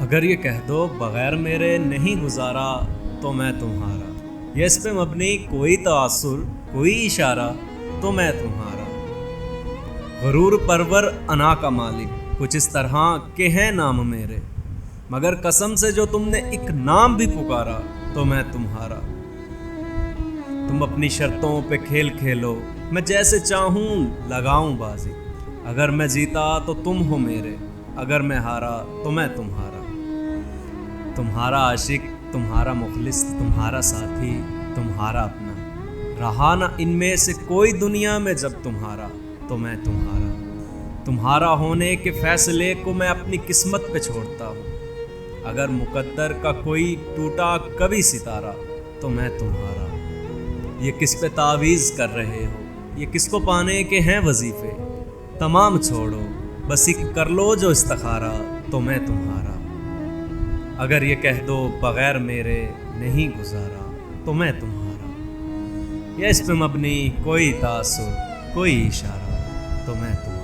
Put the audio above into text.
اگر یہ کہہ دو بغیر میرے نہیں گزارا تو میں تمہارا، یہ اس پہ مبنی کوئی تاثر کوئی اشارہ تو میں تمہارا، غرور پرور انا کا مالک کچھ اس طرح کہ ہیں نام میرے، مگر قسم سے جو تم نے ایک نام بھی پکارا تو میں تمہارا، تم اپنی شرطوں پہ کھیل کھیلو میں جیسے چاہوں لگاؤں بازی، اگر میں جیتا تو تم ہو میرے، اگر میں ہارا تو میں تمہارا، تمہارا عاشق تمہارا مخلص تمہارا ساتھی تمہارا اپنا، رہا نہ ان میں سے کوئی دنیا میں جب تمہارا تو میں تمہارا، تمہارا ہونے کے فیصلے کو میں اپنی قسمت پہ چھوڑتا ہوں، اگر مقدر کا کوئی ٹوٹا کبھی ستارہ تو میں تمہارا، یہ کس پہ تعویذ کر رہے ہو، یہ کس کو پانے کے ہیں وظیفے، تمام چھوڑو بس ایک کر لو جو استخارہ تو میں تمہارا، اگر یہ کہہ دو بغیر میرے نہیں گزارا تو میں تمہارا، یا اس پہ مبنی کوئی تاثر کوئی اشارہ تو میں تمہارا۔